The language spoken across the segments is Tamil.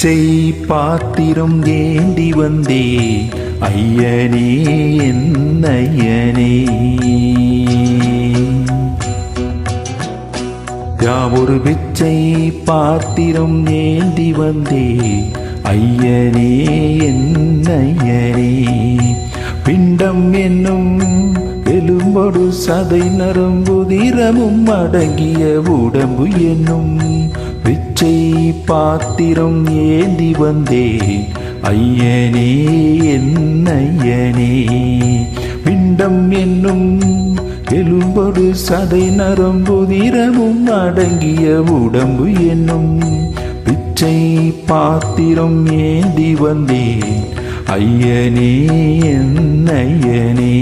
பிச்சை பாத்திரம் ஏந்தி வந்தே ஐயனே என் ஐயனே. யாவொரு பிச்சை பாத்திரம் ஏந்தி வந்தே ஐயனே என் ஐயனே. பிண்டம் என்னும் எலும்பொடு சதை நரம்புதிரமும் அடங்கிய உடம்பு என்னும் பிச்சை பாத்திரம் ஏந்தி வந்தே ஐயனே என் ஐயனே. பிண்டம் என்னும் எலும்பொடு சதை நரம்புதிரமும் அடங்கிய உடம்பு என்னும் பிச்சை பாத்திரம் ஏந்தி வந்தே ஐயனே என் ஐயனே.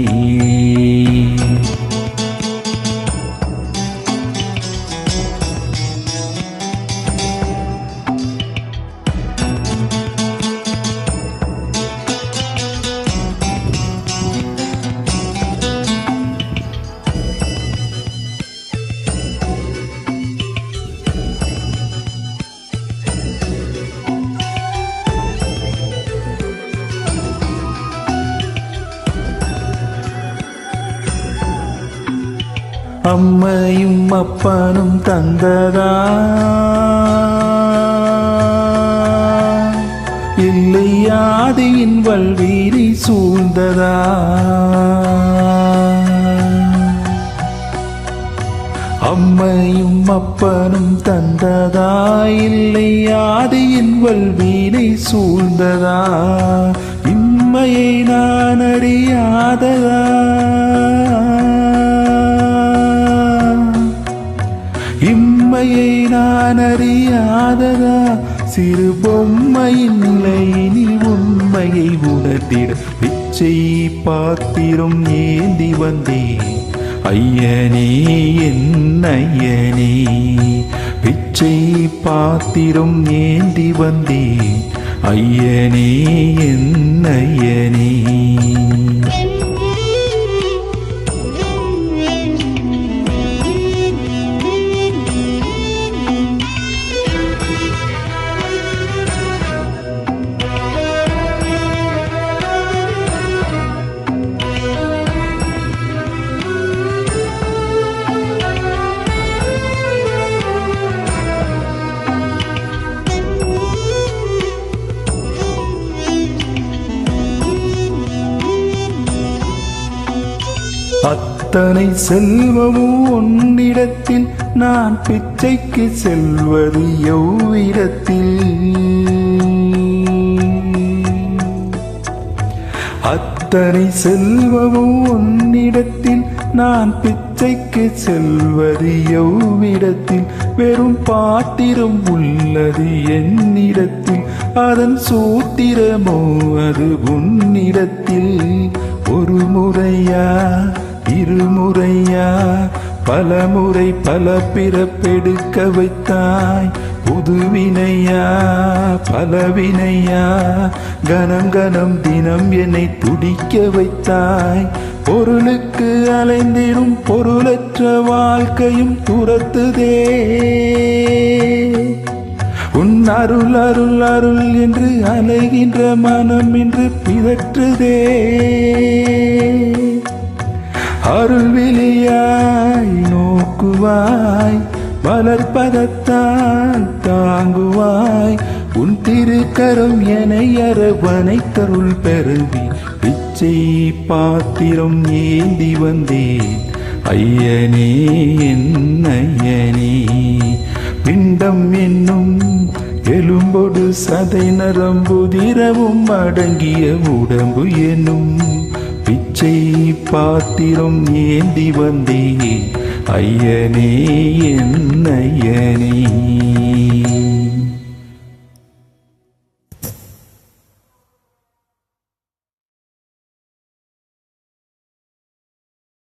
அம்மையும் அப்பனும் தந்ததா இல்லை ஆதியின் வல்வீரி சூழ்ந்ததா. அம்மையும் அப்பனும் தந்ததா இல்லை ஆதியின் வல்வீரை சூழ்ந்ததா. இம்மையை நான் அறியாததா இம்மையை நான் அறியாததா. சிறு பொம்மையின் நிலையினில் உண்மையை உணர்த்திட பிச்சை பாத்திரம் ஏந்தி வந்தே ஐயனே என் ஐயனே. பிச்சை பாத்திரம் ஏந்தி வந்தே ஐயனே என் ஐயனே. அத்தனை செல்வமும் உன்னிடத்தில் நான் பிச்சைக்கு செல்வது எவ்விடத்தில். அத்தனை செல்வமும் உன்னிடத்தில் நான் பிச்சைக்கு செல்வது எவ்விடத்தில். வெறும் பாத்திரம் உள்ளது என்னிடத்தில் அதன் சூத்திரமோ அது உன்னிடத்தில். ஒரு முறையா இருமுறையா பலமுறை பல பிறப்பெடுக்க வைத்தாய். புதுவினையா பலவினையா கணம் கணம் தினம் என்னை துடிக்க வைத்தாய். பொருளுக்கு அலைந்திடும் பொருளற்ற வாழ்க்கையும் துரத்துதே. உன் அருள் அருள் அருள் என்று அலைகின்ற மனம் என்று பிதற்றுதே. அருள் விழியாய் நோக்குவாய் வளர்ப்பதத்தான் தாங்குவாய். உன் திருக்கரம் எனை அரவணைத்தருள் பெறுவி. பிச்சை பாத்திரம் ஏந்தி வந்தேன் ஐயனே என் ஐயனே. பிண்டம் என்னும் எலும்பொடு சதை நரம்புதிரமும் அடங்கிய உடம்பு என்னும் பிச்சை பாத்திரம் ஏந்தி வந்தே ஐயனே என் ஐயனே.